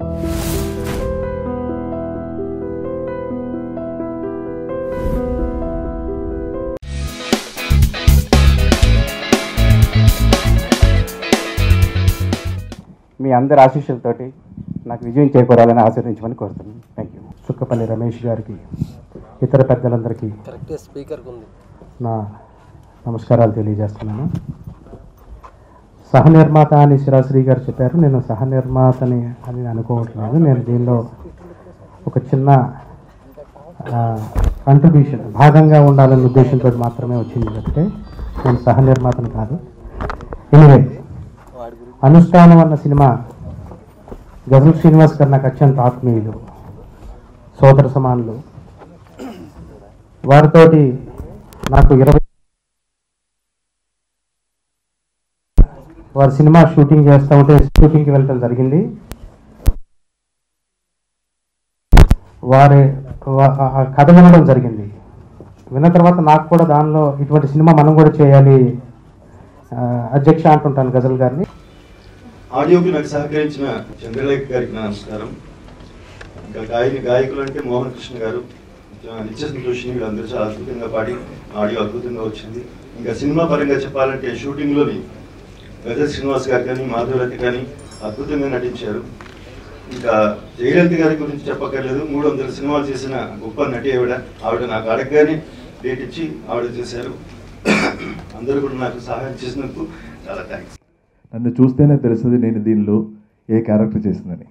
మీ అందరి ఆశీస్సులతోటి నాకు విజయం చేకూరాలని ఆశీర్వదించమని కోరుతున్నాను. Thank you. చుక్కపల్లి రమేష్ గారికి, ఇతర పెద్దలందరికీ నా నమస్కారాలు తెలియజేస్తున్నాను. సహనిర్మాత అని శిరాశ్రీ గారు చెప్పారు. నేను సహనిర్మాతని అని అనుకోవట్లేదు. నేను దీనిలో ఒక చిన్న కంట్రిబ్యూషన్ భాగంగా ఉండాలనే ఉద్దేశంతో మాత్రమే వచ్చింది తప్పితే నేను సహనిర్మాతను కాదు. ఎనివే, అనుష్ఠానం అన్న సినిమా గజల్ శ్రీనివాస్ గారు నాకు అత్యంత ఆత్మీయులు, సోదర సమానులు. వారితోటి నాకు వారి సినిమా షూటింగ్ చేస్తూ ఉంటే షూటింగ్కి వెళ్ళటం జరిగింది. వారి కథ వినడం జరిగింది. విన్న తర్వాత నాకు కూడా దానిలో ఇటువంటి సినిమా మనం కూడా చేయాలి అధ్యక్ష అంటుంటాను గజల్ గారిని. ఆడియోకి నాకు సహకరించిన చంద్రలేఖ గారికి నమస్కారం. ఇంకా గాయకులు అంటే మోహన్ కృష్ణ గారు, నిత్య సంతోషిని, వీళ్ళందరూ చాలా అద్భుతంగా పాడి ఆడియో అద్భుతంగా వచ్చింది. ఇంకా సినిమా పరంగా చెప్పాలంటే షూటింగ్లోని గజల్ శ్రీనివాస్ గారు కానీ మాధవలత కానీ అద్భుతంగా నటించారు. ఇంకా జయలలిత గారి గురించి చెప్పక్కర్లేదు. 300 సినిమాలు చేసిన గొప్ప నటి ఆవిడ నాకు అడగగానే డేట్ ఇచ్చి ఆవిడ చేశారు. అందరూ కూడా నాకు సహాయం చేసినందుకు చాలా థ్యాంక్స్. నన్ను చూస్తేనే తెలుస్తుంది నేను దీనిలో ఏ క్యారెక్టర్ చేసిందని.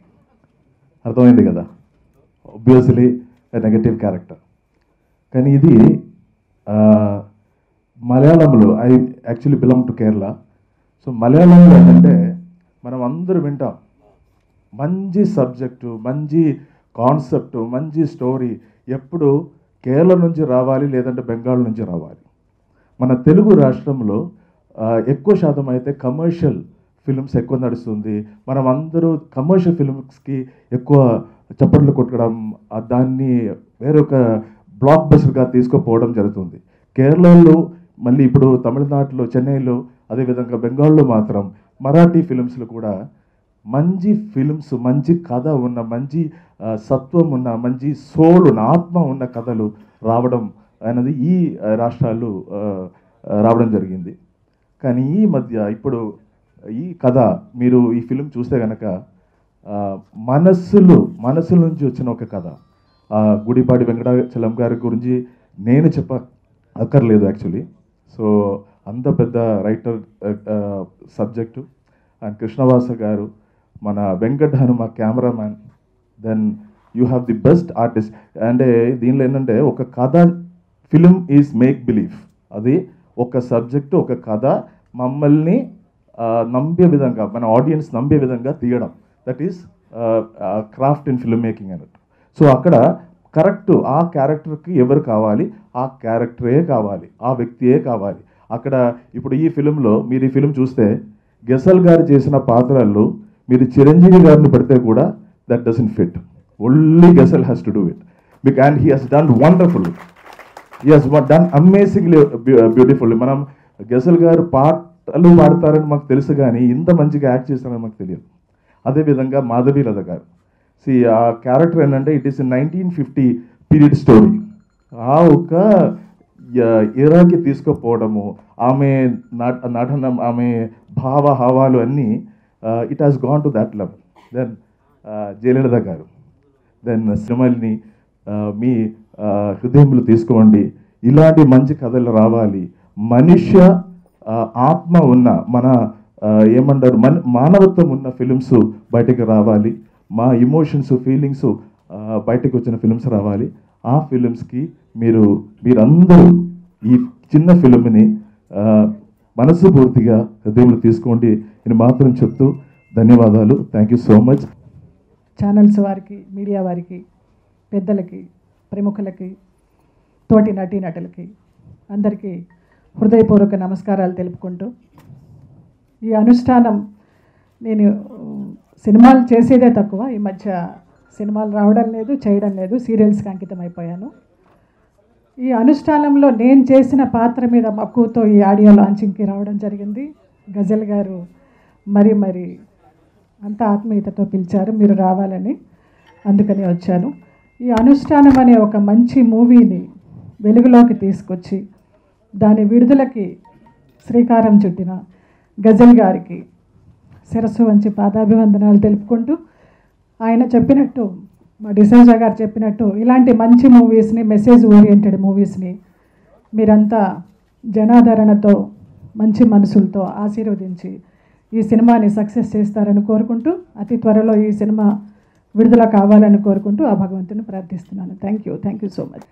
అర్థమైంది కదా, ఆబ్వియస్లీ నెగటివ్ క్యారెక్టర్. కానీ ఇది మలయాళంలో, I actually belong to Kerala. So మలయాళంలో ఏంటంటే మనం అందరూ వింటాం, మంచి సబ్జెక్టు, మంచి కాన్సెప్ట్, మంచి స్టోరీ ఎప్పుడు కేరళ నుంచి రావాలి, లేదంటే బెంగాల్ నుంచి రావాలి. మన తెలుగు రాష్ట్రంలో ఎక్కువ శాతం అయితే కమర్షియల్ ఫిల్మ్స్ ఎక్కువ నడుస్తుంది. మనం అందరూ కమర్షియల్ ఫిల్మ్స్కి ఎక్కువ చప్పట్లు కొట్టడం, దాన్ని వేరొక బ్లాక్ బస్టర్గా తీసుకుపోవడం జరుగుతుంది. కేరళలో, మళ్ళీ ఇప్పుడు తమిళనాడులో, చెన్నైలో, అదేవిధంగా బెంగాల్లో మాత్రం మరాఠీ ఫిల్మ్స్లో కూడా మంచి ఫిల్మ్స్, మంచి కథ ఉన్న, మంచి సత్వం ఉన్న, మంచి సోల్ ఉన్న, ఆత్మ ఉన్న కథలు రావడం అనేది ఈ రాష్ట్రాలు రావడం జరిగింది. కానీ ఈ మధ్య ఇప్పుడు ఈ కథ మీరు ఈ ఫిలిం చూస్తే కనుక మనసుల నుంచి వచ్చిన ఒక కథ. గుడిపాటి వెంకటాచలం గారి గురించి నేను అక్కర్లేదు యాక్చువల్లీ. సో అంత పెద్ద రైటర్ సబ్జెక్టు. అండ్ కృష్ణవాస గారు, మన Venkata Hanuma cameraman, then you have the best artist. అంటే దీనిలో ఏంటంటే ఒక కథ, ఫిలిం ఈజ్ మేక్ బిలీవ్. అది ఒక సబ్జెక్టు, ఒక కథ మమ్మల్ని నమ్మే విధంగా, మన ఆడియన్స్ నమ్మే విధంగా తీయడం, that is craft in film making అన్నట్టు. సో అక్కడ కరెక్ట్ ఆ క్యారెక్టర్కి ఎవరు కావాలి, ఆ క్యారెక్టరే కావాలి, ఆ వ్యక్తియే కావాలి. అక్కడ ఇప్పుడు ఈ ఫిలింలో మీరు ఈ ఫిలిం చూస్తే గజల్ గారు చేసిన పాత్రల్లో మీరు చిరంజీవి గారిని పెడితే కూడా that doesn't fit. Only ghazal has to do it and he has done wonderful. He has done amazingly beautiful. మనం గజల్ గారు పాటలు పాడతారని మాకు తెలుసు, కానీ ఇంత మంచిగా యాక్ట్ చేస్తారని మాకు తెలియదు. అదేవిధంగా మాధవి లత గారు, ఆ క్యారెక్టర్ ఏంటంటే ఇట్ ఈస్ 1950 పీరియడ్ స్టోరీ. ఆ ఒక ఎరాకి తీసుకుపోవడము, ఆమె నటన, ఆమె భావహావాలు అన్నీ it has gone to that level. Then Jayalalitha గారు, దెన్ సినిమాల్ని మీ హృదయంలో తీసుకోండి. ఇలాంటి మంచి కథలు రావాలి. మనుష్య ఆత్మ ఉన్న, మన ఏమంటారు, మానవత్వం ఉన్న ఫిలిమ్స్ బయటకు రావాలి. మా ఎమోషన్స్, ఫీలింగ్స్ బయటకు వచ్చిన ఫిలిమ్స్ రావాలి. ఆ ఫిలిమ్స్కి మీరందరూ ఈ చిన్న ఫిలింని మనస్ఫూర్తిగా హృదయంలో తీసుకోండి అని మాత్రం చెప్తూ ధన్యవాదాలు. Thank you so much. Channels వారికి, మీడియా వారికి, పెద్దలకి, ప్రముఖులకి, తోటి నటీనటులకి అందరికీ హృదయపూర్వక నమస్కారాలు తెలుపుకుంటూ, ఈ అనుష్ఠానం, నేను సినిమాలు చేసేదే తక్కువ, ఈ మధ్య సినిమాలు రావడం లేదు, చేయడం లేదు, సీరియల్స్కి అంకితం అయిపోయాను. ఈ అనుష్ఠానంలో నేను చేసిన పాత్ర మీద మక్కువతో ఈ ఆడియో లాంచింగ్కి రావడం జరిగింది. గజల్ గారు మరి అంత ఆత్మీయతతో పిలిచారు, మీరు రావాలని, అందుకని వచ్చాను. ఈ అనుష్ఠానం అనే ఒక మంచి మూవీని వెలుగులోకి తీసుకొచ్చి దాని విడుదలకి శ్రీకారం చుట్టిన గజల్ గారికి శిరస్సు వంచి పాదాభివందనాలు తెలుపుకుంటూ, ఆయన చెప్పినట్టు, మా డిసోజా గారు చెప్పినట్టు, ఇలాంటి మంచి మూవీస్ని, మెసేజ్ ఓరియంటెడ్ మూవీస్ని మీరంతా జనాదరణతో, మంచి మనసులతో ఆశీర్వదించి ఈ సినిమాని సక్సెస్ చేస్తారని కోరుకుంటూ, అతి త్వరలో ఈ సినిమా విడుదల కావాలని కోరుకుంటూ ఆ భగవంతుని ప్రార్థిస్తున్నాను. Thank you so much.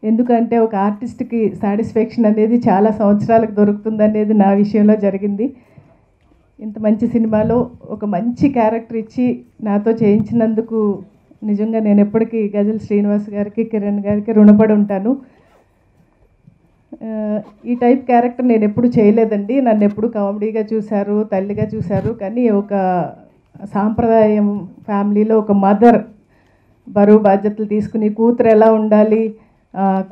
ఎందుకంటే ఒక ఆర్టిస్ట్కి సాటిస్ఫాక్షన్ అనేది చాలా సంవత్సరాలకు దొరుకుతుంది అనేది నా విషయంలో జరిగింది. ఇంత మంచి సినిమాలో ఒక మంచి క్యారెక్టర్ ఇచ్చి నాతో చేయించినందుకు నిజంగా నేను ఎప్పటికీ గజల్ శ్రీనివాస్ గారికి, కిరణ్ గారికి రుణపడి ఉంటాను. ఈ టైప్ క్యారెక్టర్ నేను ఎప్పుడు చేయలేదండి. నన్ను ఎప్పుడు కామెడీగా చూశారు, తల్లిగా చూశారు. కానీ ఒక సాంప్రదాయం ఫ్యామిలీలో ఒక మదర్ బరువు బాధ్యతలు తీసుకుని కూతురు ఎలా ఉండాలి,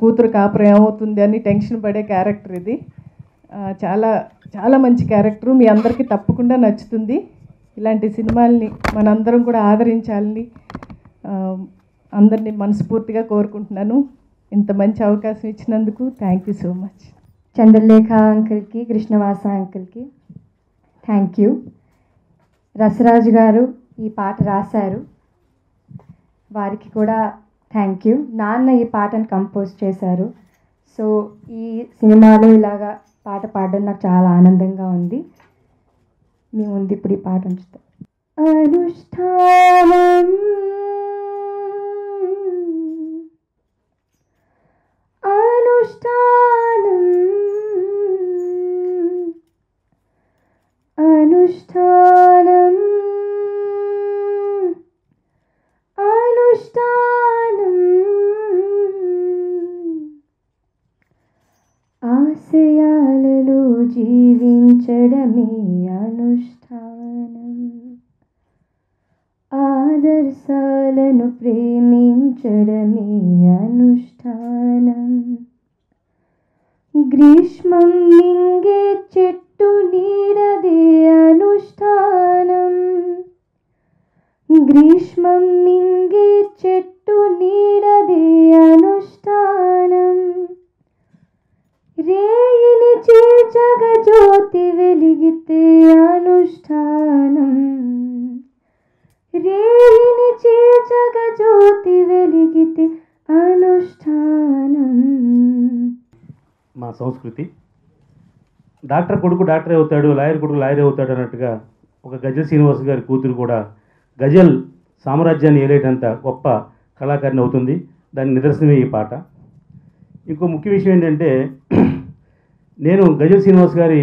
కూతురు కాపురం ఏమవుతుంది అని టెన్షన్ పడే క్యారెక్టర్ ఇది. చాలా చాలా మంచి క్యారెక్టరు, మీ అందరికీ తప్పకుండా నచ్చుతుంది. ఇలాంటి సినిమాల్ని మనందరం కూడా ఆదరించాలని అందరినీ మనస్ఫూర్తిగా కోరుకుంటున్నాను. ఇంత మంచి అవకాశం ఇచ్చినందుకు thank you so much. Chandralekha అంకుల్కి, కృష్ణవాస అంకుల్కి థ్యాంక్ యూ. రసరాజు గారు ఈ పాట రాశారు, వారికి కూడా థ్యాంక్ యూ. నాన్న ఈ పాటను కంపోజ్ చేశారు. సో ఈ సినిమాలో ఇలాగా పాట పాడడం నాకు చాలా ఆనందంగా ఉంది. మీ ముందు ఇప్పుడు ఈ పాట ఉంచుతాం. అనుష్ఠానం అనుష్ఠానం అనుష్ఠానం అనుష్ఠానం ఆశయాలలో జీవించడమే అనుష్ఠానం, ఆదర్శాలను ప్రేమించడమే అనుష్ఠానం, గ్రీష్మం మింగే చెట్టు నీడదే అనుష్ఠానం, గ్రీష్మం మింగే చెట్టు నీడదే అనుష్ఠానం, రేయిని చీల్చగ జ్యోతి వెలిగితే అనుష్ఠానం, రేయిని చీల్చగ జ్యోతి వెలిగితే అనుష్ఠానం. మా సంస్కృతి డాక్టర్ కొడుకు డాక్టర్ అవుతాడు, లాయర్ కొడుకు లాయర్ అవుతాడు అన్నట్టుగా ఒక గజల్ శ్రీనివాస్ గారి కూతురు కూడా గజల్ సామ్రాజ్యాన్ని ఏలేటంత గొప్ప కళాకారిణి అవుతుంది. దాని నిదర్శనమే ఈ పాట. ఇంకో ముఖ్య విషయం ఏంటంటే, నేను గజల్ శ్రీనివాస్ గారి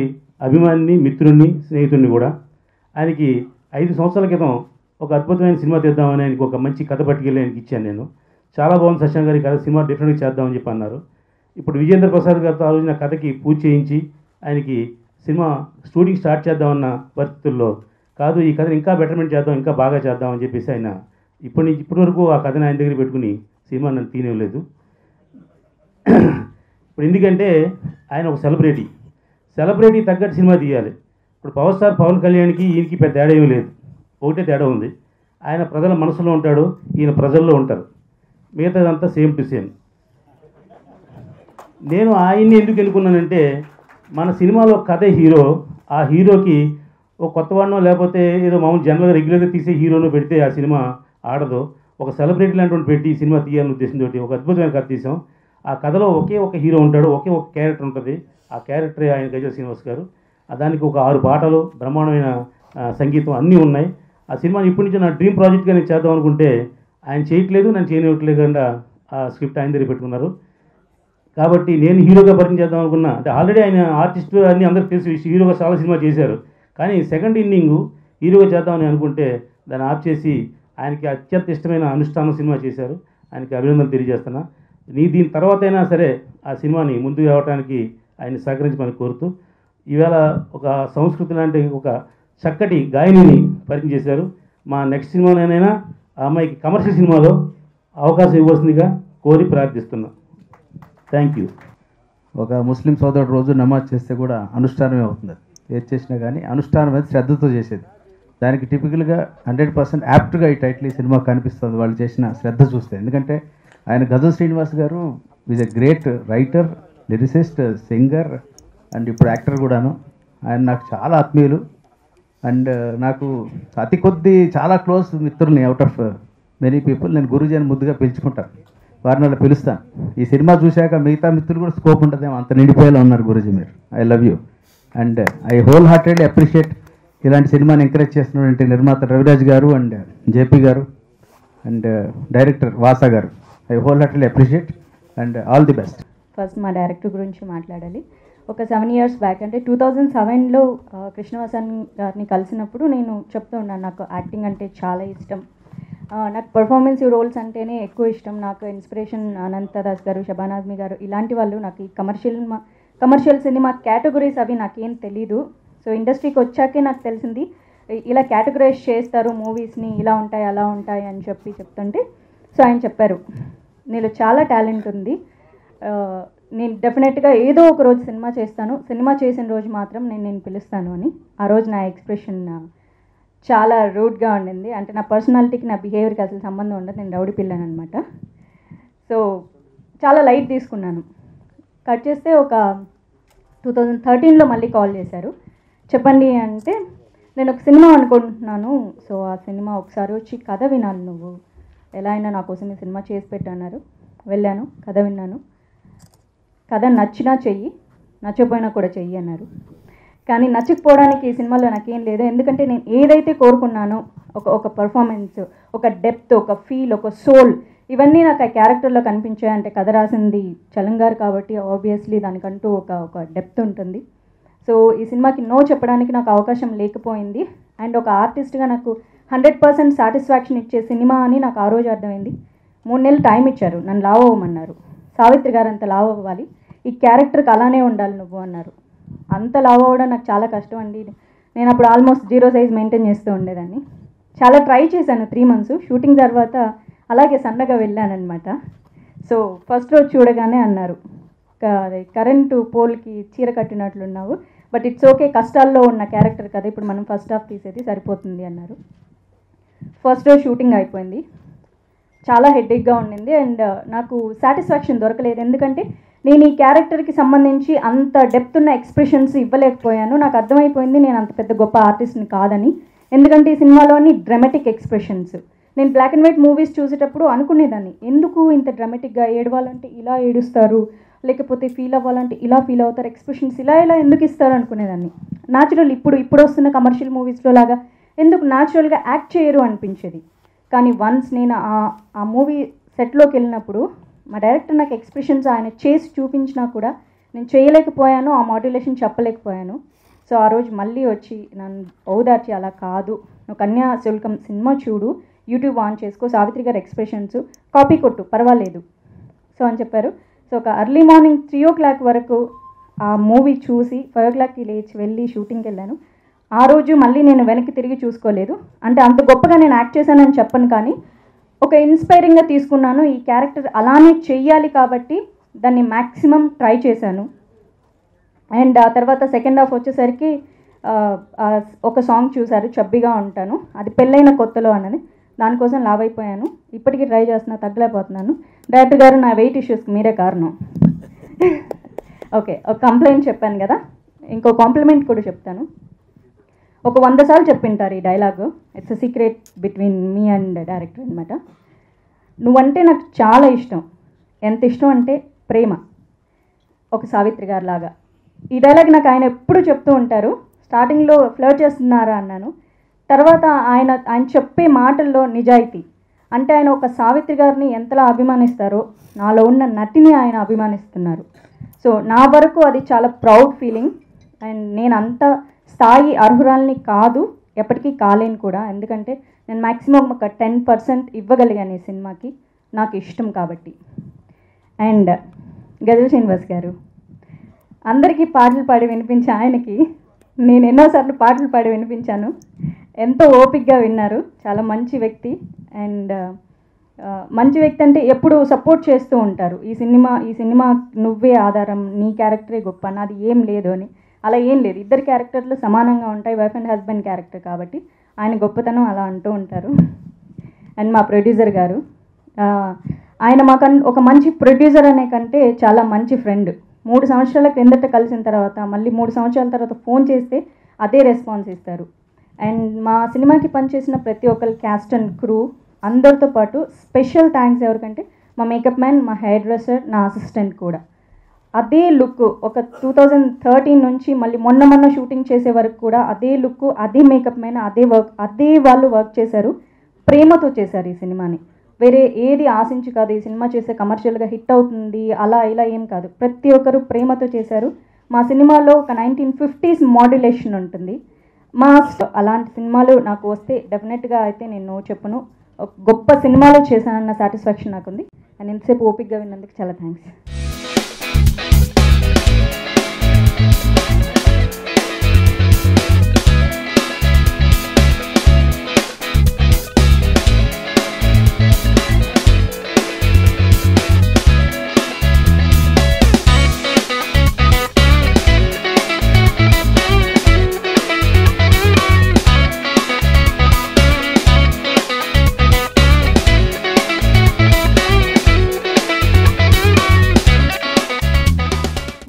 అభిమానిని, మిత్రుడిని, స్నేహితుడిని కూడా. ఆయనకి 5 సంవత్సరాల క్రితం ఒక అద్భుతమైన సినిమా తీద్దామని ఆయనకి ఒక మంచి కథ పట్టుకెళ్ళి ఆయనకి ఇచ్చాను నేను. చాలా బాగుంది శశాంక్ గారి కథ, సినిమా డెఫినెట్గా చేద్దామని చెప్పి అన్నారు. ఇప్పుడు విజేంద్ర ప్రసాద్ గారితో ఆ రోజున కథకి పూజ చేయించి ఆయనకి సినిమా షూటింగ్ స్టార్ట్ చేద్దామన్న పరిస్థితుల్లో, కాదు ఈ కథను ఇంకా బెటర్మెంట్ చేద్దాం, ఇంకా బాగా చేద్దామని చెప్పేసి ఆయన ఇప్పటి వరకు ఆ కథను ఆయన దగ్గర పెట్టుకుని సినిమా నన్ను తీనివ్వలేదు. ఇప్పుడు ఎందుకంటే ఆయన ఒక సెలబ్రిటీ తగ్గట్టు సినిమా తీయాలి. ఇప్పుడు పవర్ స్టార్ పవన్ కళ్యాణ్కి ఈయనకి పెద్ద తేడా ఏమీ లేదు, ఒకటే తేడా ఉంది. ఆయన ప్రజల మనసులో ఉంటాడు, ఈయన ప్రజల్లో ఉంటారు. మిగతాదంతా సేమ్ టు సేమ్. నేను ఆయన్ని ఎందుకు ఎన్నుకున్నానంటే, మన సినిమాలో కథే హీరో, ఆ హీరోకి ఒక కొత్తవాడినో లేకపోతే ఏదో మామూలు జనరల్గా రెగ్యులర్గా తీసే హీరోను పెడితే ఆ సినిమా ఆడదు. ఒక సెలబ్రిటీ లాంటి పెట్టి సినిమా తీయాలనే ఉద్దేశంతో ఒక అద్భుతమైన కథ తీసాం. ఆ కథలో ఒకే ఒక హీరో ఉంటాడు, ఒకే ఒక క్యారెక్టర్ ఉంటుంది. ఆ క్యారెక్టరే ఆయన గజల్ శ్రీనివాస్ గారు. దానికి ఒక 6 పాటలు, బ్రహ్మాండమైన సంగీతం అన్నీ ఉన్నాయి. ఆ సినిమాని ఇప్పటి నుంచి నా డ్రీమ్ ప్రాజెక్ట్గా నేను చేద్దాం అనుకుంటే ఆయన చేయట్లేదు, నన్ను చేయనివ్వట్లేకుండా ఆ స్క్రిప్ట్ ఆయన దగ్గర పెట్టుకున్నారు. కాబట్టి నేను హీరోగా పరిచయం చేద్దాం అనుకున్నా. అంటే ఆల్రెడీ ఆయన ఆర్టిస్టు అన్నీ అందరికీ తెలిసి హీరోగా చాలా సినిమా చేశారు. కానీ సెకండ్ ఇన్నింగ్ హీరోగా చేద్దామని అనుకుంటే దాన్ని ఆఫ్ చేసి ఆయనకి అత్యంత ఇష్టమైన అనుష్ఠానం సినిమా చేశారు. ఆయనకి అభినందనలు తెలియజేస్తున్నా. దీని తర్వాత అయినా సరే ఆ సినిమాని ముందుకు రావడానికి ఆయన సహకరించమని కోరుతూ, ఈవేళ ఒక సంస్కృతి లాంటి ఒక చక్కటి గాయనిని పరిచయం చేశారు. మా నెక్స్ట్ సినిమాలోనైనా ఆ అమ్మాయికి కమర్షియల్ సినిమాలో అవకాశం ఇవ్వాల్సిందిగా కోరి ప్రార్థిస్తున్నా. Thank you. ఒక ముస్లిం సోదరుడు రోజు నమాజ్ చేస్తే కూడా అనుష్ఠానమే అవుతుంది. ఏది చేసినా కానీ అనుష్ఠానం అనేది శ్రద్ధతో చేసేది. దానికి టిపికల్గా 100% యాప్ట్గా ఈ టైటిల్ ఈ సినిమా కనిపిస్తుంది వాళ్ళు చేసిన శ్రద్ధ చూస్తే. ఎందుకంటే ఆయన గజల్ శ్రీనివాస్ గారు is a great writer, lyricist, singer and ఇప్పుడు యాక్టర్ కూడాను. ఆయన నాకు చాలా ఆత్మీయులు అండ్ నాకు అతి కొద్ది చాలా క్లోజ్ మిత్రుల్ని అవుట్ ఆఫ్ మెనీ పీపుల్ నేను గురూజీ అని ముద్దుగా పిలుచుకుంటాను, వారిని అలా పిలుస్తాను. ఈ సినిమా చూశాక మిగతా మిత్రులు కూడా స్కోప్ ఉంటుందేమో, అంత నిండిపోయేలా ఉన్నారు గురూజీ మీరు. I love you and I whole heartedly appreciate ఇలాంటి సినిమాని ఎంకరేజ్ చేస్తున్నటువంటి నిర్మాత రవిరాజ్ గారు అండ్ జేపీ గారు అండ్ డైరెక్టర్ వాసా గారు. I whole heartedly appreciate and all the best. First మా డైరెక్టర్ గురించి మాట్లాడాలి. ఒక 7 years బ్యాక్ అంటే 2007లో కృష్ణవాసన్ గారిని కలిసినప్పుడు నేను చెప్తూ ఉన్నాను నాకు యాక్టింగ్ అంటే చాలా ఇష్టం, నాకు పర్ఫార్మెన్స్ రోల్స్ అంటేనే ఎక్కువ ఇష్టం, నాకు ఇన్స్పిరేషన్ అనంతదాస్ గారు, షబానా ఆజ్మీ గారు ఇలాంటి వాళ్ళు. నాకు ఈ కమర్షియల్ సినిమా కేటగిరీస్ అవి నాకేం తెలీదు. సో ఇండస్ట్రీకి వచ్చాకే నాకు తెలిసింది ఇలా కేటగరైజ్ చేస్తారు మూవీస్ని, ఇలా ఉంటాయి అలా ఉంటాయి అని చెప్తుంటే సో ఆయన చెప్పారు నీలో చాలా టాలెంట్ ఉంది, నేను డెఫినెట్గా ఏదో ఒక రోజు సినిమా చేస్తాను, సినిమా చేసిన రోజు మాత్రం నేను పిలుస్తాను అని. ఆ రోజు నా ఎక్స్ప్రెషన్ చాలా రూడ్గా ఉండింది, అంటే నా పర్సనాలిటీకి నా బిహేవియర్కి అసలు సంబంధం ఉండదు, నేను రౌడీ పిల్లను అనమాట. సో చాలా లైట్ తీసుకున్నాను. కట్ చేస్తే ఒక 2013లో మళ్ళీ కాల్ చేశారు, చెప్పండి అంటే నేను ఒక సినిమా అనుకుంటున్నాను, సో ఆ సినిమా ఒకసారి వచ్చి కథ వినాలి, నువ్వు ఎలా అయినా నా కోసం ఈ సినిమా చేసి పెట్టన్నారు. వెళ్ళాను, కథ విన్నాను, కథ నచ్చినా చెయ్యి, నచ్చపోయినా కూడా చెయ్యి అన్నారు. కానీ నచ్చకపోవడానికి ఈ సినిమాలో నాకేం లేదు, ఎందుకంటే నేను ఏదైతే కోరుకున్నానో ఒక పర్ఫార్మెన్స్, ఒక డెప్త్, ఒక ఫీల్, ఒక సోల్, ఇవన్నీ నాకు ఆ క్యారెక్టర్లో కనిపించాయి. అంటే కథ రాసింది చలం గారు కాబట్టి ఆబ్వియస్లీ దానికంటూ ఒక డెప్త్ ఉంటుంది. సో ఈ సినిమాకి నో చెప్పడానికి నాకు అవకాశం లేకపోయింది. అండ్ ఒక ఆర్టిస్ట్గా నాకు 100% సాటిస్ఫాక్షన్ ఇచ్చే సినిమా అని నాకు ఆ రోజు అర్థమైంది. 3 నెలలు టైం ఇచ్చారు, నన్ను లావ్ అవ్వమన్నారు. సావిత్రి గారు అంత లావ్ అవ్వాలి, ఈ క్యారెక్టర్కి అలానే ఉండాలి నువ్వు అన్నారు. అంత లావ్ అవ్వడం నాకు చాలా కష్టం అండి. నేను అప్పుడు ఆల్మోస్ట్ 0 size మెయింటైన్ చేస్తూ ఉండేదాన్ని. చాలా ట్రై చేశాను 3 months. షూటింగ్ తర్వాత అలాగే సన్నగా వెళ్ళానమాట. సో ఫస్ట్ రోజు చూడగానే అన్నారు కరెంటు పోల్కి చీర కట్టినట్లున్నావు, బట్ ఇట్స్ ఓకే, కష్టాల్లో ఉన్న క్యారెక్టర్ కదా, ఇప్పుడు మనం ఫస్ట్ హాఫ్ తీసేది సరిపోతుంది అన్నారు. ఫస్ట్ రోజు షూటింగ్ అయిపోయింది, చాలా హెడ్ఏక్గా ఉండింది అండ్ నాకు సాటిస్ఫాక్షన్ దొరకలేదు. ఎందుకంటే నేను ఈ క్యారెక్టర్కి సంబంధించి అంత డెప్త్ ఉన్న ఎక్స్ప్రెషన్స్ ఇవ్వలేకపోయాను. నాకు అర్థమైపోయింది నేను అంత పెద్ద గొప్ప ఆర్టిస్ట్ని కాదని. ఎందుకంటే ఈ సినిమాలోని డ్రామాటిక్ ఎక్స్ప్రెషన్స్, నేను బ్లాక్ అండ్ వైట్ మూవీస్ చూసేటప్పుడు అనుకునేదాన్ని ఎందుకు ఇంత డ్రామాటిక్గా, ఏడవాలంటే ఇలా ఏడుస్తారు, లేకపోతే ఫీల్ అవ్వాలంటే ఇలా ఫీల్ అవుతారు, ఎక్స్ప్రెషన్స్ ఇలా ఎందుకు ఇస్తారు అనుకునేదాన్ని. న్యాచురల్ ఇప్పుడు వస్తున్న కమర్షియల్ మూవీస్లో లాగా ఎందుకు న్యాచురల్గా యాక్ట్ చేయరు అనిపించేది. కానీ వన్స్ నేను ఆ మూవీ సెట్లోకి వెళ్ళినప్పుడు మా డైరెక్టర్ నాకు ఎక్స్ప్రెషన్స్ ఆయన చేసి చూపించినా కూడా నేను చేయలేకపోయాను, ఆ మాడ్యులేషన్ చెప్పలేకపోయాను. సో ఆ రోజు మళ్ళీ వచ్చి నన్ను ఓదార్చి అలా కాదు, నువ్వు కన్యాశుల్కం సినిమా చూడు, యూట్యూబ్ ఆన్ చేసుకో, సావిత్రి గారి ఎక్స్ప్రెషన్స్ కాపీ కొట్టు పర్వాలేదు సో అని చెప్పారు. సో ఒక ఎర్లీ మార్నింగ్ 3 o'clock వరకు ఆ మూవీ చూసి 5 o'clockకి లేచి వెళ్ళి షూటింగ్కి వెళ్ళాను. ఆ రోజు మళ్ళీ నేను వెనక్కి తిరిగి చూసుకోలేదు. అంటే అంత గొప్పగా నేను యాక్ట్ చేశానని చెప్పను, కానీ ఒక ఇన్స్పైరింగ్గా తీసుకున్నాను. ఈ క్యారెక్టర్ అలానే చెయ్యాలి కాబట్టి దాన్ని మ్యాక్సిమం ట్రై చేశాను. అండ్ ఆ తర్వాత సెకండ్ హాఫ్ వచ్చేసరికి ఒక సాంగ్ చూశారు, చబ్బిగా ఉంటాను, అది పెళ్ళైన కొత్తలో అన్నది, దానికోసం లావ్ అయిపోయాను. ఇప్పటికీ ట్రై చేస్తున్నా, తగ్గలేకపోతున్నాను. డైరెక్టర్ గారు నా వెయిట్ ఇష్యూస్కి మీరే కారణం. ఓకే, ఒక కంప్లైంట్ చెప్పాను కదా, ఇంకో కాంప్లిమెంట్ కూడా చెప్తాను. ఒక 100 సార్లు చెప్పింటారు ఈ dialogue, it's a secret between me and director అనమాట. నువ్వంటే నాకు చాలా ఇష్టం, ఎంత ఇష్టం అంటే ప్రేమ, ఒక సావిత్రి గారి లాగా. ఈ డైలాగ్ నాకు ఆయన ఎప్పుడు చెప్తూ ఉంటారు. స్టార్టింగ్లో ఫ్లర్ట్ చేస్తున్నారా అన్నాను, తర్వాత ఆయన చెప్పే మాటల్లో నిజాయితీ, అంటే ఆయన ఒక సావిత్రి గారిని ఎంతలా అభిమానిస్తారో నాలో ఉన్న నటిని ఆయన అభిమానిస్తున్నారు. సో నా వరకు అది చాలా ప్రౌడ్ ఫీలింగ్. అండ్ నేను అంత స్థాయి అర్హురాల్ని కాదు, ఎప్పటికీ కాలేను కూడా, ఎందుకంటే నేను మ్యాక్సిమం ఒక 10% ఇవ్వగలిగాను ఈ సినిమాకి, నాకు ఇష్టం కాబట్టి. అండ్ గజల్ శ్రీనివాస్ గారు అందరికీ పాటలు పాడి వినిపించే ఆయనకి నేను ఎన్నోసార్లు పాటలు పాడి వినిపించాను, ఎంతో ఓపికగా విన్నారు. చాలా మంచి వ్యక్తి. అండ్ మంచి వ్యక్తి అంటే ఎప్పుడు సపోర్ట్ చేస్తూ ఉంటారు. ఈ సినిమా నువ్వే ఆధారం, నీ క్యారెక్టరే గొప్ప, నాది ఏం లేదు అని. అలా ఏం లేదు, ఇద్దరు క్యారెక్టర్లు సమానంగా ఉంటాయి, వైఫ్ అండ్ హస్బెండ్ క్యారెక్టర్ కాబట్టి ఆయన గొప్పతనం అలా అంటూ ఉంటారు. అండ్ మా ప్రొడ్యూసర్ గారు, ఆయన మాకు ఒక మంచి ప్రొడ్యూసర్ అనే కంటే చాలా మంచి ఫ్రెండ్. 3 సంవత్సరాల క్రిందట కలిసిన తర్వాత మళ్ళీ 3 సంవత్సరాల తర్వాత ఫోన్ చేస్తే అదే రెస్పాన్స్ ఇస్తారు. అండ్ మా సినిమాకి పనిచేసిన ప్రతి ఒక్కరి క్యాస్ట్ అండ్ క్రూ అందరితో పాటు స్పెషల్ థ్యాంక్స్ ఎవరికంటే మా మేకప్ మ్యాన్, మా హెయిర్ డ్రెస్సర్, నా అసిస్టెంట్ కూడా. అదే లుక్ ఒక 2013 నుంచి మళ్ళీ మొన్న షూటింగ్ చేసే వరకు కూడా అదే లుక్, అదే మేకప్ మ్యాన్, అదే వాళ్ళు వర్క్ చేశారు. ప్రేమతో చేశారు ఈ సినిమాని. వేరే ఏది ఆశించి కాదు ఈ సినిమా చేసే కమర్షియల్గా హిట్ అవుతుంది అలా ఇలా ఏం కాదు. ప్రతి ఒక్కరు ప్రేమతో చేశారు. మా సినిమాలో ఒక 1950s మాడ్యులేషన్ ఉంటుంది. అలాంటి సినిమాలు నాకు వస్తే డెఫినెట్గా అయితే నేను చెప్పను, గొప్ప సినిమాలో చేశానన్న సాటిస్ఫాక్షన్ నాకుంది. అండ్ ఎంతసేపు ఓపిక్గా విన్నందుకు చాలా థ్యాంక్స్.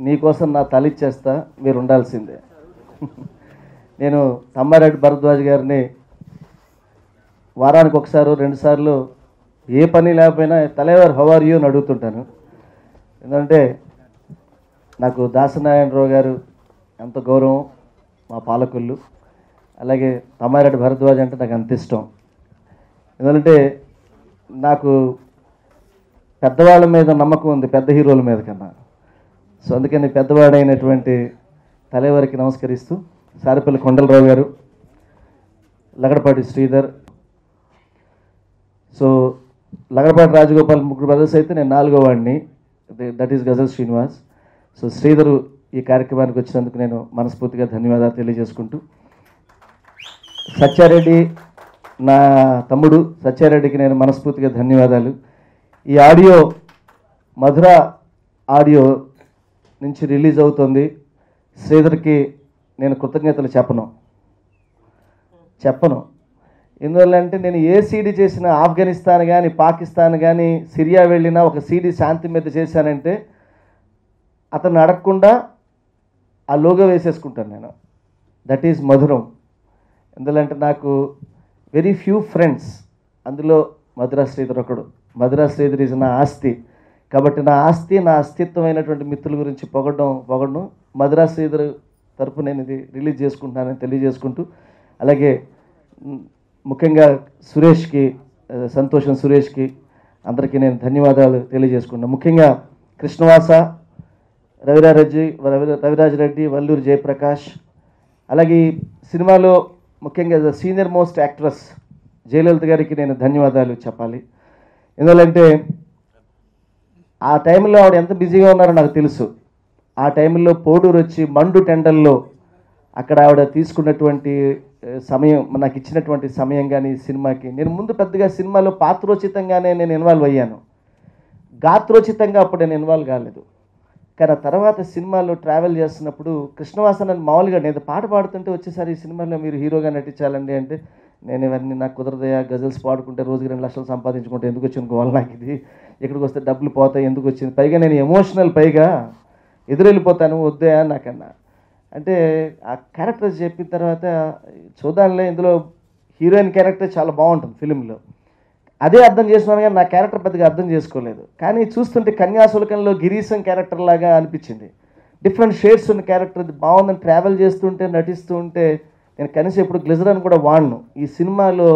నీకోసం నా తల ఇచ్చేస్తా, మీరు ఉండాల్సిందే. నేను తమ్మారెడ్డి భరద్వాజ్ గారిని వారానికి ఒకసారి 2 సార్లు ఏ పని లేకపోయినా తలైవర్ హౌ ఆర్ యూ అని అడుగుతుంటాను. ఎందుకంటే నాకు దాసనారాయణరావు గారు ఎంత గౌరవం, మా పాలకుళ్ళు. అలాగే తమ్మారెడ్డి భరద్వాజ్ అంటే నాకు అంత ఇష్టం. ఎందుకంటే నాకు పెద్దవాళ్ళ మీద నమ్మకం ఉంది పెద్ద హీరోల మీద కన్నా. సో అందుకని పెద్దవాడైనటువంటి తలైవర్కి నమస్కరిస్తూ, సారిపల్లి కొండలరావు గారు, లగడపాటి శ్రీధర్, సో లగడపాటి రాజగోపాల్, 3 బ్రదర్స్ అయితే నేను 4వ వాడిని, that is ghazal Srinivas. So Sridhar ఈ కార్యక్రమానికి వచ్చినందుకు నేను మనస్ఫూర్తిగా ధన్యవాదాలు తెలియజేసుకుంటూ, సత్యారెడ్డి నా తమ్ముడు సత్యారెడ్డికి నేను మనస్ఫూర్తిగా ధన్యవాదాలు. ఈ ఆడియో మధుర ఆడియో నుంచి రిలీజ్ అవుతుంది. శ్రీధర్కి నేను కృతజ్ఞతలు చెప్పను. ఎందువల్లంటే నేను ఏ సీడీ చేసినా, ఆఫ్ఘనిస్తాన్ కానీ పాకిస్తాన్ కానీ సిరియా వెళ్ళినా ఒక సీడీ శాంతి మీద చేశానంటే అతను అడగకుండా ఆ లోగో వేసేసుకుంటాను నేను. దట్ ఈజ్ మధురం. ఎందుకంటే నాకు వెరీ ఫ్యూ ఫ్రెండ్స్, అందులో మధురా శ్రీధర్ ఒకడు. మధురా శ్రీధర్ ఈజ్ నా ఆస్తి. కాబట్టి నా ఆస్తి, నా అస్తిత్వమైనటువంటి మిత్రుల గురించి పొగడడం మధురా శ్రీధర్ తరపు నేను ఇది రిలీజ్ చేసుకుంటున్నానని తెలియజేసుకుంటూ, అలాగే ముఖ్యంగా సురేష్కి, సంతోషం సురేష్కి అందరికీ నేను ధన్యవాదాలు తెలియజేసుకున్నాను. ముఖ్యంగా కృష్ణవాస, రవిరాజ్ రెడ్డి, వల్లూరు జయప్రకాష్, అలాగే సినిమాలో ముఖ్యంగా సీనియర్ మోస్ట్ యాక్ట్రెస్ జయలలిత గారికి నేను ధన్యవాదాలు చెప్పాలి. ఎందుకంటే ఆ టైంలో ఆవిడ ఎంత బిజీగా ఉన్నారో నాకు తెలుసు. ఆ టైంలో పోడూరు వచ్చి మండు టెండల్లో అక్కడ ఆవిడ తీసుకున్నటువంటి సమయం, నాకు ఇచ్చినటువంటి సమయం కానీ సినిమాకి, నేను ముందు పెద్దగా సినిమాలో పాత్రోచితంగానే నేను ఇన్వాల్వ్ అయ్యాను, గాత్రోచితంగా అప్పుడు నేను ఇన్వాల్వ్ కాలేదు. కానీ ఆ తర్వాత సినిమాలో ట్రావెల్ చేస్తున్నప్పుడు కృష్ణవాసన్ మామూలుగా నేను పాట పాడుతుంటే వచ్చేసారి ఈ సినిమాలో మీరు హీరోగా నటించాలండి అంటే, నేను ఇవన్నీ నాకు కుదరదయా, గజల్స్ పాడుకుంటే రోజుకి 2 లక్షలు సంపాదించుకుంటే ఎందుకు వచ్చింది గోల్, నాకు ఇది ఇక్కడికి వస్తే డబ్బులు పోతాయి ఎందుకు వచ్చింది, పైగా నేను ఎమోషనల్, పైగా ఎదురెళ్ళిపోతాను, వద్దయా నాకన్నా అంటే. ఆ క్యారెక్టర్ చెప్పిన తర్వాత చూద్దాంలే, ఇందులో హీరోయిన్ క్యారెక్టర్ చాలా బాగుంటుంది ఫిలింలో, అదే అర్థం చేసుకున్నాను కానీ నా క్యారెక్టర్ పెద్దగా అర్థం చేసుకోలేదు. కానీ చూస్తుంటే కన్యాశుల్కంలో గిరీశం క్యారెక్టర్ లాగా అనిపించింది. డిఫరెంట్ షేడ్స్ ఉన్న క్యారెక్టర్, బాగుందని ట్రావెల్ చేస్తుంటే నటిస్తూ ఉంటే నేను కనీసం ఇప్పుడు గ్లిజరన్ కూడా వాడను. ఈ సినిమాలో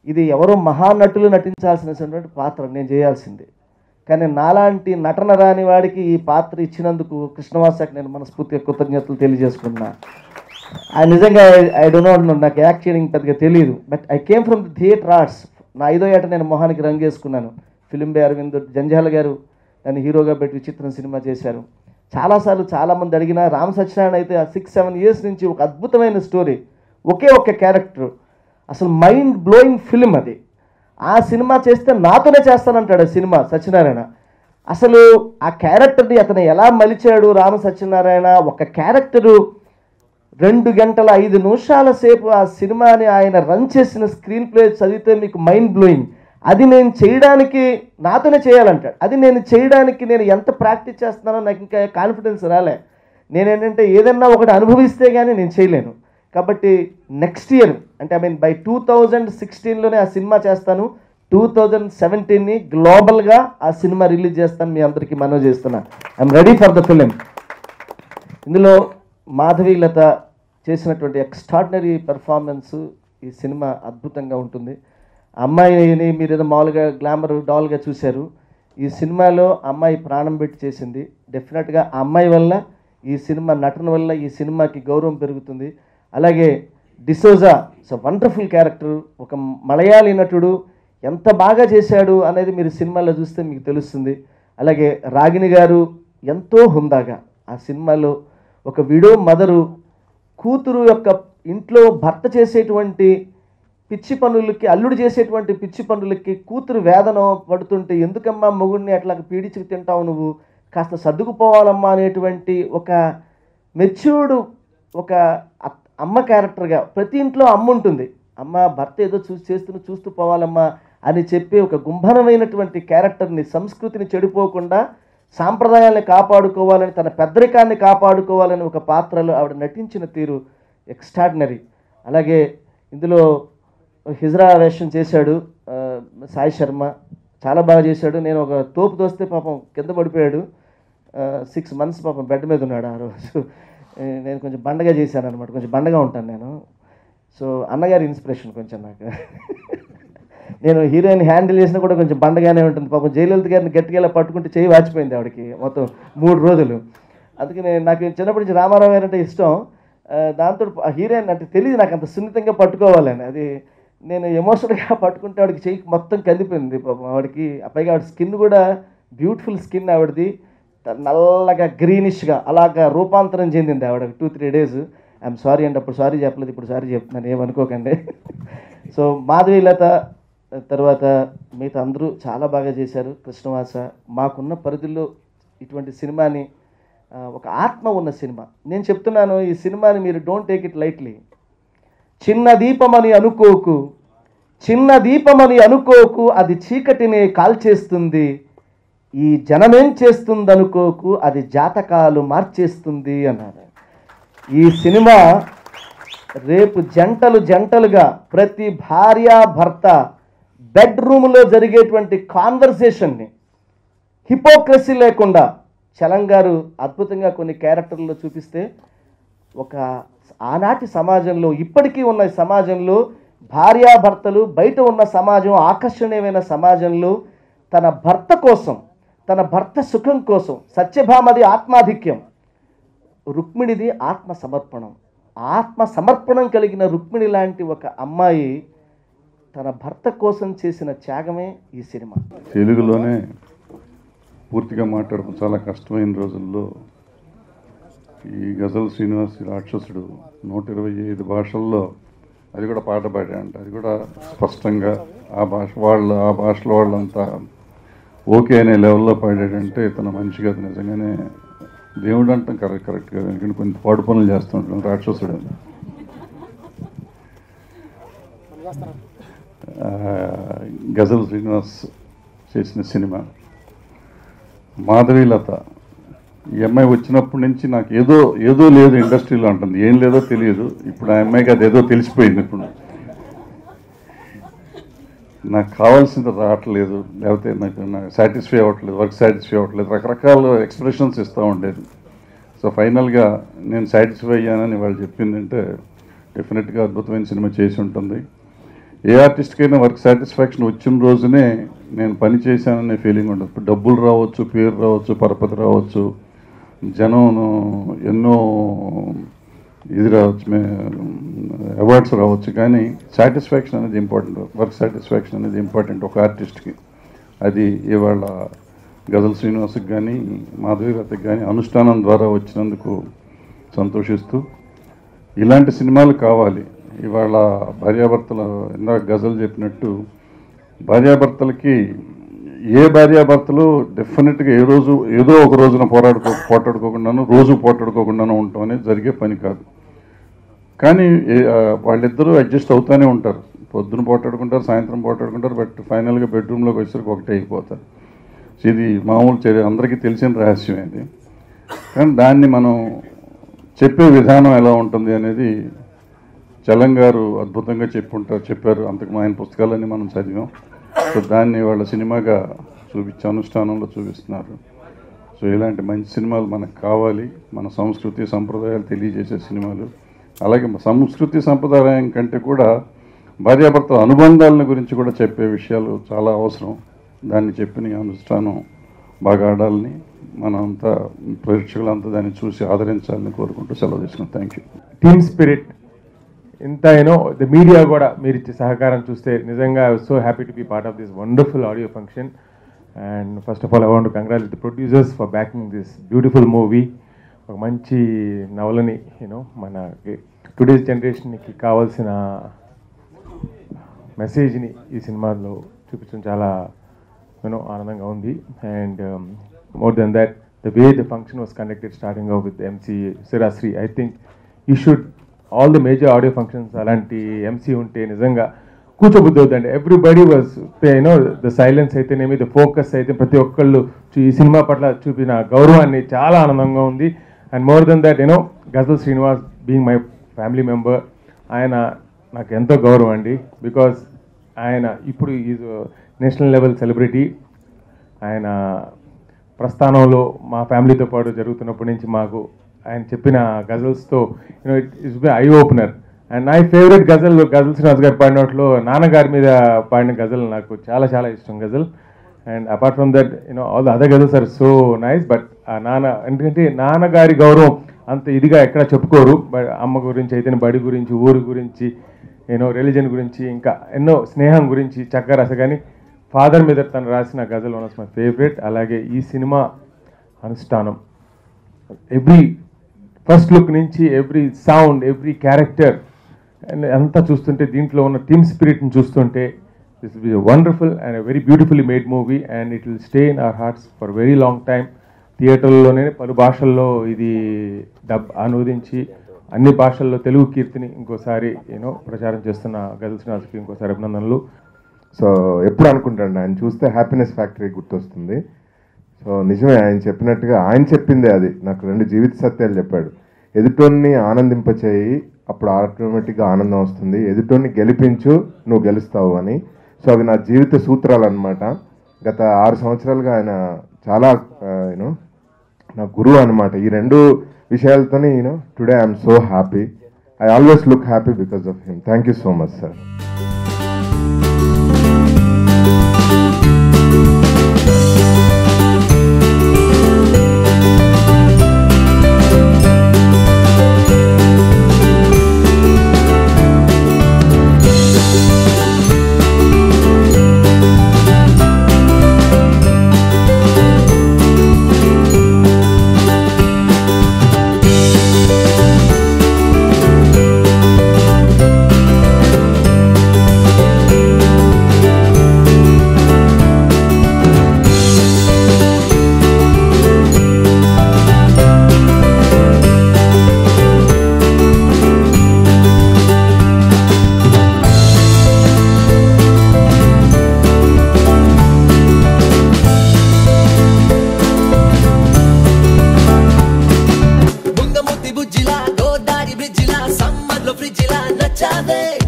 ఇది ఎవరో మహానటులు నటించాల్సినటువంటి పాత్ర నేను చేయాల్సింది. కానీ నాలాంటి నటన రాని వాడికి ఈ పాత్ర ఇచ్చినందుకు కృష్ణవాసకి నేను మనస్ఫూర్తిగా కృతజ్ఞతలు తెలియజేసుకున్నా. నిజంగా ఐ డో నాట్ నో, నాకు యాక్ట్ చేయడం పెద్దగా తెలియదు. But I came from the theatre arts. నా 5వ ఏట నేను మొహానికి రంగు వేసుకున్నాను. ఫిలిం బే అరవింద్ జంజాల గారు నన్ను హీరోగా పెట్టి విచిత్రం సినిమా చేశారు. చాలాసార్లు చాలామంది అడిగినా, రామ్ సత్యనారాయణ అయితే 6-7 ఇయర్స్ నుంచి ఒక అద్భుతమైన స్టోరీ, ఒకే ఒక్క క్యారెక్టర్, అసలు మైండ్ బ్లోయింగ్ ఫిలిం అది. ఆ సినిమా చేస్తే నాతోనే చేస్తానంటాడు ఆ సినిమా సత్యనారాయణ. అసలు ఆ క్యారెక్టర్ని అతను ఎలా మలిచాడు రామ సత్యనారాయణ. ఒక క్యారెక్టరు 2 గంటల 5 నిమిషాల సేపు ఆ సినిమాని ఆయన రన్ చేసిన స్క్రీన్ ప్లే చదివితే మీకు మైండ్ బ్లోయింగ్. అది నేను చేయడానికి నాతోనే చేయాలంటాడు. అది నేను చేయడానికి నేను ఎంత ప్రాక్టీస్ చేస్తున్నానో నాకు ఇంకా కాన్ఫిడెన్స్ రాలే. నేనేంటంటే ఏదన్నా ఒకటి అనుభవిస్తే కానీ నేను చేయలేను. కాబట్టి నెక్స్ట్ ఇయర్ అంటే బై 2016లోనే ఆ సినిమా చేస్తాను. 2017ని గ్లోబల్గా ఆ సినిమా రిలీజ్ చేస్తాను. మీ అందరికీ మనవి చేస్తున్నా. I'm ready for the film. ఇందులో మాధవీలత చేసినటువంటి ఎక్స్ట్రాడినరీ పెర్ఫార్మెన్స్ ఈ సినిమా అద్భుతంగా ఉంటుంది. అమ్మాయిని మీరు ఏదో మామూలుగా గ్లామర్ డాల్గా చూశారు. ఈ సినిమాలో అమ్మాయి ప్రాణం పెట్టి చేసింది. డెఫినెట్గా ఆ అమ్మాయి వల్ల ఈ సినిమా నటన వల్ల ఈ సినిమాకి గౌరవం పెరుగుతుంది. అలాగే డిసోజా వండర్ఫుల్ క్యారెక్టర్, ఒక మలయాళీ నటుడు ఎంత బాగా చేశాడు అనేది మీరు సినిమాలో చూస్తే మీకు తెలుస్తుంది. అలాగే రాగిణి గారు ఎంతో హుందాగా ఆ సినిమాలో ఒక విడో మదరు కూతురు యొక్క ఇంట్లో భర్త చేసేటువంటి పిచ్చి పనులకి, అల్లుడు చేసేటువంటి పిచ్చి పనులకి కూతురు వేదన పడుతుంటే ఎందుకమ్మా మొగుడిని అట్లా పీడించి తింటావు, నువ్వు కాస్త సర్దుకుపోవాలమ్మా అనేటువంటి ఒక మెచ్యూర్డ్ ఒక అమ్మ క్యారెక్టర్గా. ప్రతి ఇంట్లో అమ్మ ఉంటుంది. అమ్మ భర్త ఏదో చూస్తూ పోవాలమ్మా అని చెప్పి ఒక గుంభనమైనటువంటి క్యారెక్టర్ని, సంస్కృతిని చెడిపోకుండా సాంప్రదాయాన్ని కాపాడుకోవాలని, తన పెద్దరికాన్ని కాపాడుకోవాలని ఒక పాత్రలో ఆవిడ నటించిన తీరు ఎక్స్ట్రాడినరీ. అలాగే ఇందులో హిజ్రా వేషం చేశాడు సాయి శర్మ, చాలా బాగా చేశాడు. నేను ఒక తోపు తోస్తే పాపం కింద పడిపోయాడు. 6 months పాపం బెడ్ మీద ఉన్నాడు ఆ రోజు. నేను కొంచెం బండగా చేశాను అనమాట, కొంచెం బండగా ఉంటాను నేను. సో అన్నగారి ఇన్స్పిరేషన్ కొంచెం నాకు. నేను హీరోయిన్ హ్యాండిల్ చేసినా కూడా కొంచెం బండగానే ఉంటుంది. పాపం జయలలిత గారిని గట్టిగా పట్టుకుంటే చేయి వాచిపోయింది ఆవిడకి మొత్తం 3 రోజులు. అందుకని నాకు చిన్నప్పటి నుంచి రామారావు గారు అంటే ఇష్టం. దాంతో హీరోయిన్ అంటే తెలియదు నాకు అంత సున్నితంగా పట్టుకోవాలని. అది నేను ఎమోషనల్గా పట్టుకుంటే ఆవిడకి చెయ్యి మొత్తం కందిపోయింది పాపం ఆవిడకి. పైగా ఆవిడ స్కిన్ కూడా బ్యూటిఫుల్ స్కిన్ ఆవిడది, నల్లగా గ్రీనిష్గా అలాగా రూపాంతరం చెందింది ఆవిడ 2-3 days. ఐఎమ్ సారీ అండి, అప్పుడు సారీ చెప్పలేదు, ఇప్పుడు సారీ చెప్తున్నాను, ఏమనుకోకండి. సో మాధవీలత తర్వాత మిగతా అందరూ చాలా బాగా చేశారు. కృష్ణవాస మాకున్న పరిధిలో ఇటువంటి సినిమాని ఒక ఆత్మ ఉన్న సినిమా. నేను చెప్తున్నాను ఈ సినిమాని మీరు డోంట్ టేక్ ఇట్ లైట్లీ. చిన్న దీపమని అనుకోకు, చిన్న దీపమని అనుకోకు, అది చీకటిని కాల్చేస్తుంది. ఈ జనమేం చేస్తుంది అనుకోకు, అది జాతకాలు మార్చేస్తుంది అన్నారు. ఈ సినిమా రేపు జంటలుగా ప్రతి భార్య భర్త బెడ్రూమ్లో జరిగేటువంటి కాన్వర్సేషన్ని హిపోక్రసీ లేకుండా చలం గారు అద్భుతంగా కొన్ని క్యారెక్టర్లో చూపిస్తే ఒక ఆనాటి సమాజంలో, ఇప్పటికీ ఉన్న సమాజంలో భార్యాభర్తలు, బయట ఉన్న సమాజం, ఆకర్షణీయమైన సమాజంలో తన భర్త కోసం, తన భర్త సుఖం కోసం, సత్యభామది ఆత్మాధిక్యం, రుక్మిణిది ఆత్మసమర్పణం. ఆత్మసమర్పణం కలిగిన రుక్మిణి లాంటి ఒక అమ్మాయి తన భర్త కోసం చేసిన త్యాగమే ఈ సినిమా. తెలుగులోనే పూర్తిగా మాట్లాడడం చాలా కష్టమైన రోజుల్లో ఈ గజల్ శ్రీనివాస్ రాక్షసుడు 125 భాషల్లో, అది కూడా పాట పాడాడంట, అది కూడా స్పష్టంగా ఆ భాషలో వాళ్ళంతా ఓకే అనే లెవెల్లో పాడాడంటే తన మంచిగా, అది నిజంగానే దేవుడు అంటాం కరెక్ట్గా. ఎందుకంటే కొన్ని పాడు పనులు చేస్తుంటాం రాక్షసుడు. గజల్ శ్రీనివాస్ చేసిన సినిమా. మాధవీలత ఈ అమ్మాయి వచ్చినప్పటి నుంచి నాకు ఏదో లేదు ఇండస్ట్రీలో అంటుంది, ఏం లేదో తెలియదు. ఇప్పుడు ఆ అమ్మాయికి అది ఏదో తెలిసిపోయింది. ఇప్పుడు నాకు కావాల్సింది రావట్లేదు, లేకపోతే నాకు సాటిస్ఫై అవ్వట్లేదు, వర్క్ సాటిస్ఫై అవ్వట్లేదు, రకరకాల ఎక్స్ప్రెషన్స్ ఇస్తూ ఉండేది. సో ఫైనల్గా నేను సాటిస్ఫై అయ్యానని వాళ్ళు చెప్పిందంటే డెఫినెట్గా అద్భుతమైన సినిమా చేసి ఉంటుంది. ఏ ఆర్టిస్ట్కైనా వర్క్ సాటిస్ఫాక్షన్ వచ్చిన రోజునే నేను పని చేశాననే ఫీలింగ్ ఉండదు. ఇప్పుడు డబ్బులు రావచ్చు, పేరు రావచ్చు, పరపతి రావచ్చు, జనం ఎన్నో ఇది రావచ్చు, అవార్డ్స్ రావచ్చు, కానీ సాటిస్ఫాక్షన్ అనేది ఇంపార్టెంట్. వర్క్ సాటిస్ఫాక్షన్ అనేది ఇంపార్టెంట్ ఒక ఆర్టిస్ట్కి. అది ఇవాళ గజల్ శ్రీనివాస్కి కానీ మాధవీలతకి కానీ అనుష్ఠానం ద్వారా వచ్చినందుకు సంతోషిస్తూ, ఇలాంటి సినిమాలు కావాలి. ఇవాళ భార్యాభర్తలు, ఇందాక గజల్ చెప్పినట్టు, భార్యాభర్తలకి ఏ భార్యాభర్తలు డెఫినెట్గా ఏదో ఒక రోజున పోటాడుకోకుండాను, రోజు పోటాడుకోకుండాను ఉండటం అనేది జరిగే పని కాదు. కానీ వాళ్ళిద్దరూ అడ్జస్ట్ అవుతూనే ఉంటారు. పొద్దున పోటాడుకుంటారు, సాయంత్రం పోటాడుకుంటారు, బట్ ఫైనల్గా బెడ్రూమ్లోకి వచ్చేసరికి ఒకటే అయిపోతారు. ఇది మామూలు చర్య, అందరికీ తెలిసిన రహస్యం ఇది. కానీ దాన్ని మనం చెప్పే విధానం ఎలా ఉంటుంది అనేది చలం గారు అద్భుతంగా చెప్పారు. అంతకు ఆయన పుస్తకాలన్నీ మనం చదివాం. సో దాన్ని వాళ్ళ సినిమాగా అనుష్ఠానంలో చూపిస్తున్నారు. సో ఇలాంటి మంచి సినిమాలు మనకు కావాలి. మన సంస్కృతి సంప్రదాయాలు తెలియజేసే సినిమాలు. అలాగే సంస్కృతి సంప్రదాయం కంటే కూడా భార్యాభర్తల అనుబంధాలను గురించి కూడా చెప్పే విషయాలు చాలా అవసరం. దాన్ని చెప్పిన అనుష్ఠానం బాగా ఆడాలని మనంతా ప్రేక్షకులంతా దాన్ని చూసి ఆదరించాలని కోరుకుంటూ సెలవు తీసుకున్నాం. Thank you. టీమ్ స్పిరిట్ ఇంత ద మీడియా కూడా మీరు ఇచ్చే సహకారం చూస్తే నిజంగా I was so happy to be part of this wonderful audio function. And first of all I want to congratulate the producers for backing this beautiful movie. ఒక మంచి నవలని మన టుడేస్ జనరేషన్కి కావాల్సిన మెసేజ్ని ఈ సినిమాలో చూపించడం చాలా ఆనందంగా ఉంది. And more than that the way the function was conducted starting of with MC Sirasri, I think you should all the major audio functions అలాంటి MC ఉంటే నిజంగా కూర్చోబుద్ధి అవుతుందండి. ఎవ్రీబడి వాజ్ ద సైలెన్స్ అయితేనేమి, ద ఫోకస్ అయితే ప్రతి ఒక్కళ్ళు ఈ cinema పట్ల చూపిన గౌరవాన్ని చాలా ఆనందంగా ఉంది. And more than that ghazal Srinivas being my family member, ఆయన నాకు ఎంతో గౌరవం అండి. బికాజ్ ఆయన ఇప్పుడు ఈజ్ నేషనల్ లెవెల్ సెలబ్రిటీ. ఆయన ప్రస్థానంలో మా ఫ్యామిలీతో పాటు జరుగుతున్నప్పటి నుంచి మాకు ఆయన చెప్పిన గజల్స్తో it's be eye opener. And నా ఫేవరెట్ గజల్ శ్రీనివాస్ గారు పాడినట్లో నాన్నగారి మీద పాడిన గజల్ నాకు చాలా చాలా ఇష్టం గజల్. And apart from that all the other ghazals are so nice. But ఆ ఎందుకంటే నాన్నగారి గౌరవం అంత ఇదిగా ఎక్కడ చెప్పుకోరు. అమ్మ గురించి అయితే బడి గురించి, ఊరు గురించి, రిలీజన్ గురించి, ఇంకా ఎన్నో స్నేహం గురించి చక్కగా రాసా. కానీ ఫాదర్ మీద తను రాసిన గజల్ వన్ ఆఫ్ మై ఫేవరెట్. అలాగే ఈ సినిమా అనుష్ఠానం ఎవ్రీ ఫస్ట్ లుక్ నుంచి ఎవ్రీ సౌండ్, ఎవ్రీ క్యారెక్టర్ అంతా చూస్తుంటే, దీంట్లో ఉన్న టీమ్ స్పిరిట్ని చూస్తుంటే this will be wonderful and very beautifully made movie. And it will stay in our hearts for very long time. థియేటర్లోనే పలు భాషల్లో ఇది అనువదించి అన్ని భాషల్లో తెలుగు కీర్తిని ఇంకోసారి ప్రచారం చేస్తున్న గజల్ శ్రీనివాస్కి ఇంకోసారి అభినందనలు. సో ఎప్పుడు అనుకుంటాను ఆయన చూస్తే హ్యాపీనెస్ ఫ్యాక్టరీ గుర్తొస్తుంది. సో నిజమే, ఆయన చెప్పినట్టుగా ఆయన చెప్పిందే అది. నాకు 2 జీవిత సత్యాలు చెప్పాడు. ఎదుటోన్ని ఆనందింపచేయి, అప్పుడు ఆటోమేటిక్గా ఆనందం వస్తుంది. ఎదుటోన్ని గెలిపించు, నువ్వు గెలుస్తావు అని. సో అవి నా జీవిత సూత్రాలు అనమాట. గత 6 సంవత్సరాలుగా ఆయన చాలా నా గురువు అనమాట. ఈ 2 విషయాలతోని today I'm so happy. I always look happy because of him. Thank you so much sir.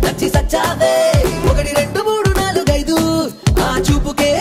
నచ్చి సచ్చావే 1 2 3 4 5 ఆ చూపుకే